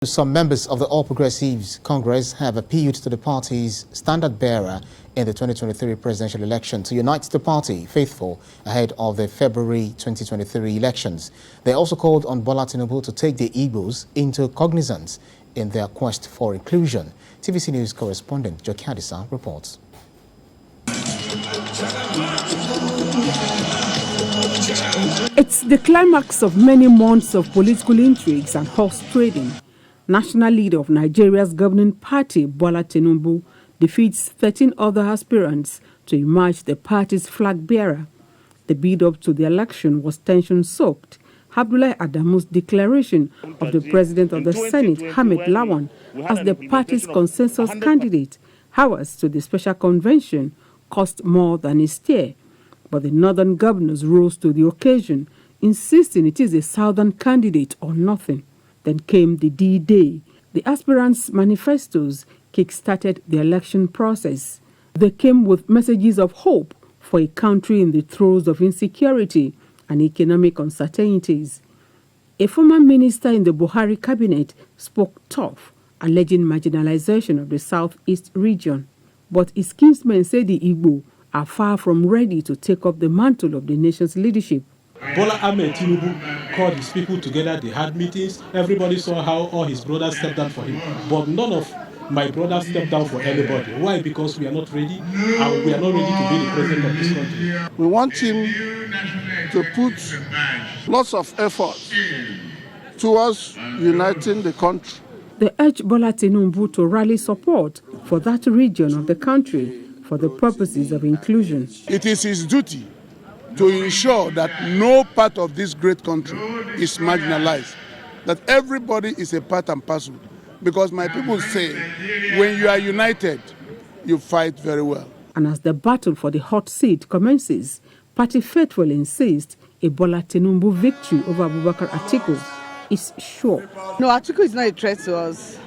Some members of the All Progressives Congress have appealed to the party's standard bearer in the 2023 presidential election to unite the party faithful ahead of the February 2023 elections. They also called on Bola Tinubu to take the Igbos into cognizance in their quest for inclusion. TVC News correspondent Joki Adisa reports. It's the climax of many months of political intrigues and horse trading. National leader of Nigeria's governing party, Bola Tinubu, defeats 13 other aspirants to emerge the party's flag bearer. The build-up to the election was tension-soaked. Abdullahi Adamu's declaration of the president of the Senate, Hamid Lawan, as the party's consensus candidate, hours to the special convention, cost more than a stir. But the northern governors rose to the occasion, insisting it is a southern candidate or nothing. Then came the D-Day. The aspirants' manifestos kick-started the election process. They came with messages of hope for a country in the throes of insecurity and economic uncertainties. A former minister in the Buhari cabinet spoke tough, alleging marginalization of the southeast region. But his kinsmen say the Igbo are far from ready to take up the mantle of the nation's leadership. Bola Ahmed Tinubu called his people together, they had meetings, everybody saw how all his brothers stepped down for him, but none of my brothers stepped down for anybody. Why? Because we are not ready, and we are not ready to be the president of this country. We want him to put lots of effort towards uniting the country. They urge Bola Tinubu to rally support for that region of the country for the purposes of inclusion. It is his duty to ensure that no part of this great country is marginalized, that everybody is a part and parcel. Because my people say, when you are united, you fight very well. And as the battle for the hot seat commences, party faithful insist a Bola Tinubu victory over Abubakar Atiku is sure. No, Atiku is not a threat to us.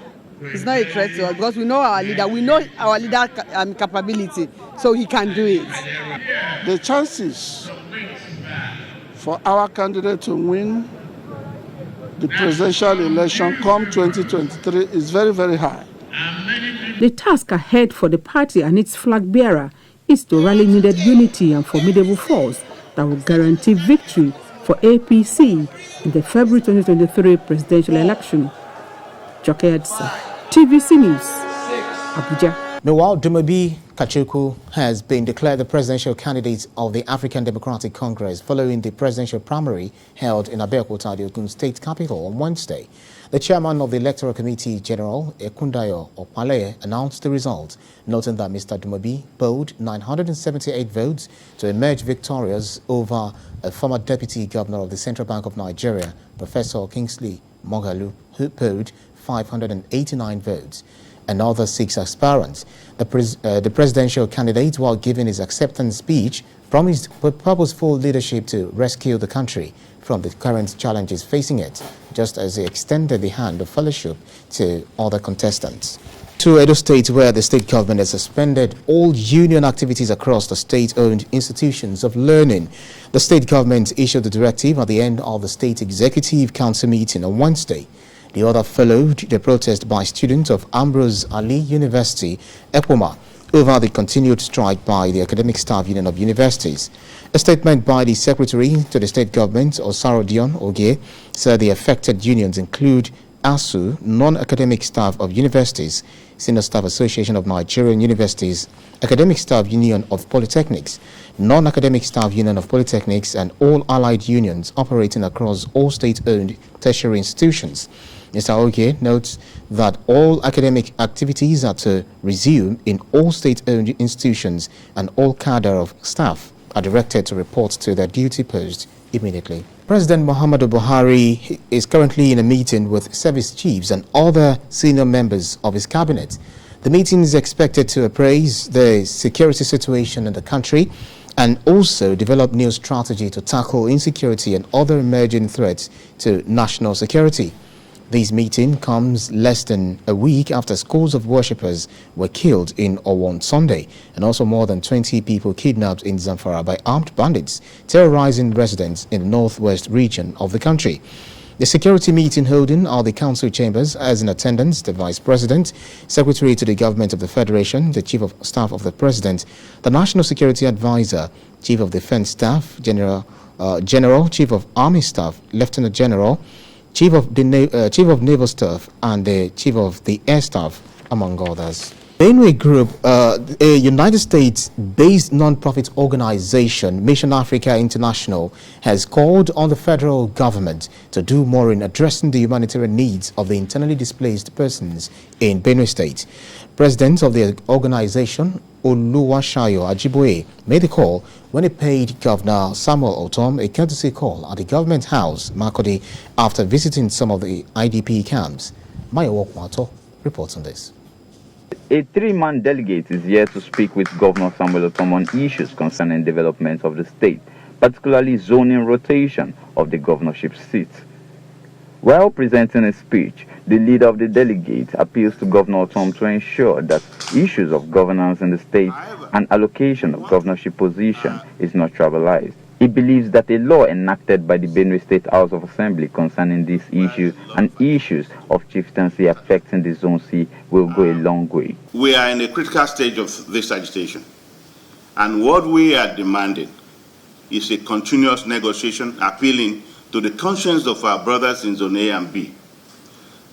It's not a threat to us because we know our leader. We know our leader capability, so he can do it. The chances for our candidate to win the presidential election come 2023 is very, very high. The task ahead for the party and its flag bearer is to rally needed unity and formidable force that will guarantee victory for APC in the February 2023 presidential election. Joki Adisa, TVC News, Abuja. Meanwhile, Dumebi Kachuku has been declared the presidential candidate of the African Democratic Congress following the presidential primary held in Abeokuta, the Ogun State capital, on Wednesday. The chairman of the Electoral Committee, General Ekundayo Opale, announced the result, noting that Mr. Dumebi polled 978 votes to emerge victorious over a former deputy governor of the Central Bank of Nigeria, Professor Kingsley Moghalu, who polled 589 votes. Another 6 aspirants. The presidential candidate, while giving his acceptance speech, promised purposeful leadership to rescue the country from the current challenges facing it, just as he extended the hand of fellowship to other contestants. To Edo State, where the state government has suspended all union activities across the state-owned institutions of learning. The state government issued the directive at the end of the State Executive Council meeting on Wednesday. The order followed the protest by students of Ambrose Ali University, Epoma, over the continued strike by the Academic Staff Union of Universities. A statement by the Secretary to the State Government, Osaro Dion Oge, said the affected unions include ASU, Non-Academic Staff of Universities, Senior Staff Association of Nigerian Universities, Academic Staff Union of Polytechnics, Non-Academic Staff Union of Polytechnics, and all allied unions operating across all state-owned tertiary institutions. Mr. Oge notes that all academic activities are to resume in all state-owned institutions, and all cadre of staff are directed to report to their duty post immediately. President Muhammadu Buhari is currently in a meeting with service chiefs and other senior members of his cabinet. The meeting is expected to appraise the security situation in the country and also develop new strategy to tackle insecurity and other emerging threats to national security. This meeting comes less than a week after scores of worshippers were killed in Owo on Sunday, and also more than 20 people kidnapped in Zamfara by armed bandits terrorizing residents in the northwest region of the country. The security meeting holding at the council chambers as in attendance the Vice President, Secretary to the Government of the Federation, the Chief of Staff of the President, the National Security Advisor, Chief of Defense Staff, General, Chief of Army Staff, Lieutenant General, Chief of Naval Staff, and the Chief of the Air Staff, among others. Benue Group, a United States-based non-profit organization, Mission Africa International, has called on the federal government to do more in addressing the humanitarian needs of the internally displaced persons in Benue State. President of the organization, Oluwaseyo Ajiboye, made the call when he paid Governor Samuel Otom a courtesy call at the government house, Makurdi, after visiting some of the IDP camps. Mayo Okwato reports on this. A three-man delegate is here to speak with Governor Samuel Otom on issues concerning development of the state, particularly zoning rotation of the governorship seats. While presenting a speech, the leader of the delegate appeals to Governor Otom to ensure that issues of governance in the state and allocation of governorship position is not trivialized. He believes that a law enacted by the Benue State House of Assembly concerning this issue and issues of chieftaincy affecting the Zone C will go a long way. We are in a critical stage of this agitation, and what we are demanding is a continuous negotiation appealing to the conscience of our brothers in Zone A and B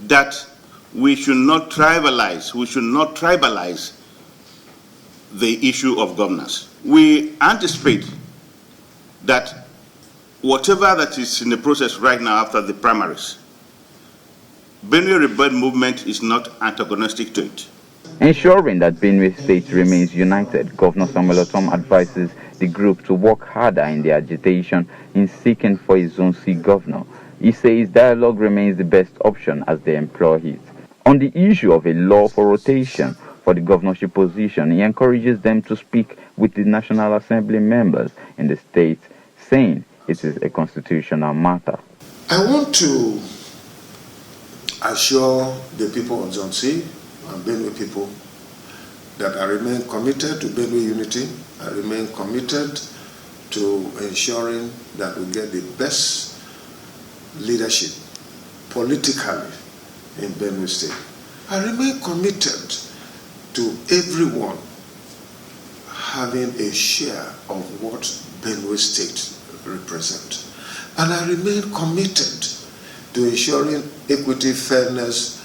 that we should not tribalize the issue of governance. We anticipate that whatever that is in the process right now after the primaries, Benue Rebel Movement is not antagonistic to it. Ensuring that Benue State remains united, Governor Samuel Otom advises the group to work harder in the agitation in seeking for a Zone C governor. He says dialogue remains the best option as they employ it. On the issue of a law for rotation for the governorship position, he encourages them to speak with the National Assembly members in the state, saying it is a constitutional matter. I want to assure the people of Zone C and Benue people that I remain committed to Benue unity. I remain committed to ensuring that we get the best leadership politically in Benue State. I remain committed to everyone having a share of what Benue State represents. And I remain committed to ensuring equity, fairness,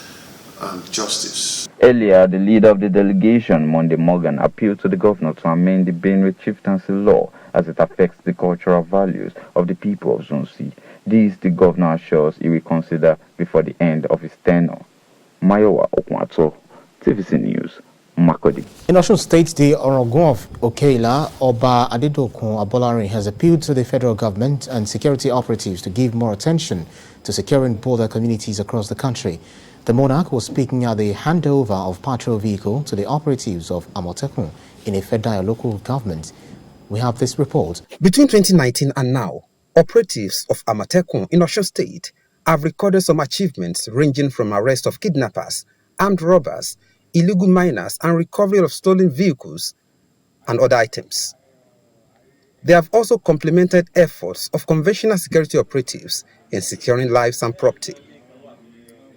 and justice. Earlier, the leader of the delegation, Monday Morgan, appealed to the governor to amend the Benue chieftaincy law as it affects the cultural values of the people of Zone C. This, the governor assures he will consider before the end of his tenure. Mayowa Okwato, TVC News, Makurdi. In Osun State, the Orogun of Okeila, Oba Adedokun Abolari, has appealed to the federal government and security operatives to give more attention to securing border communities across the country. The monarch was speaking at the handover of patrol vehicle to the operatives of Amotekun in a federal local government. We have this report. Between 2019 and now, operatives of Amotekun in Osun State have recorded some achievements ranging from arrest of kidnappers, armed robbers, illegal miners, and recovery of stolen vehicles and other items. They have also complemented efforts of conventional security operatives in securing lives and property.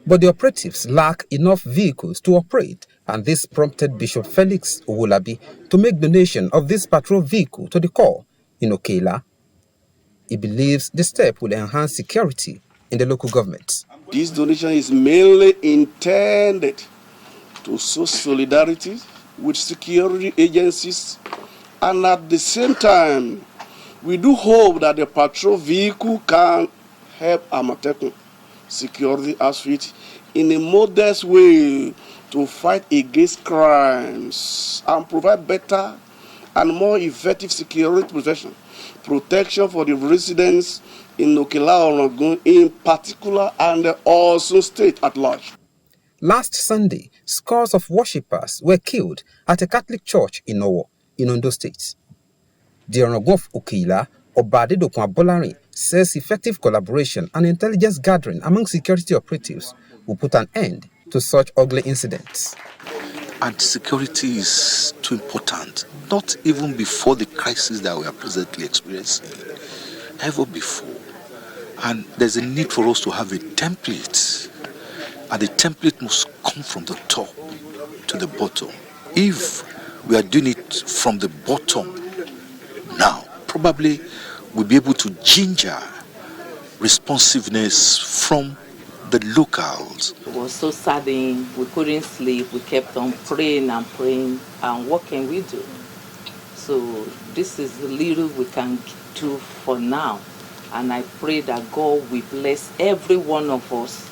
But the operatives lack enough vehicles to operate, and this prompted Bishop Felix Owolabi to make donation of this patrol vehicle to the corps in Okeila. He believes the step will enhance security in the local government. This donation is mainly intended to show solidarity with security agencies, and at the same time, we do hope that the patrol vehicle can help Amotekun security outfit in a modest way to fight against crimes and provide better and more effective security protection for the residents in Okeila Orogun in particular and also state at large. Last Sunday, scores of worshippers were killed at a Catholic church in Owo, in Ondo State. The Orogun of Okeila, Oba Adedokun Abolari, says effective collaboration and intelligence gathering among security operatives will put an end to such ugly incidents. And security is too important, not even before the crisis that we are presently experiencing, ever before. And there's a need for us to have a template. And the template must come from the top to the bottom. If we are doing it from the bottom now, probably we'll be able to ginger responsiveness from the locals. It was so saddening. We couldn't sleep. We kept on praying and praying. And what can we do? So this is the little we can do for now. And I pray that God will bless every one of us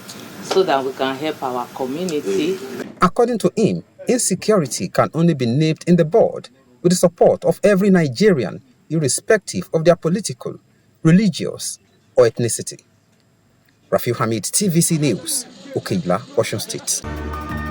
so that we can help our community. According to him, insecurity can only be named in the bud with the support of every Nigerian, irrespective of their political, religious, or ethnicity. Rafiu Hamid, TVC News, Okigla, Osun State.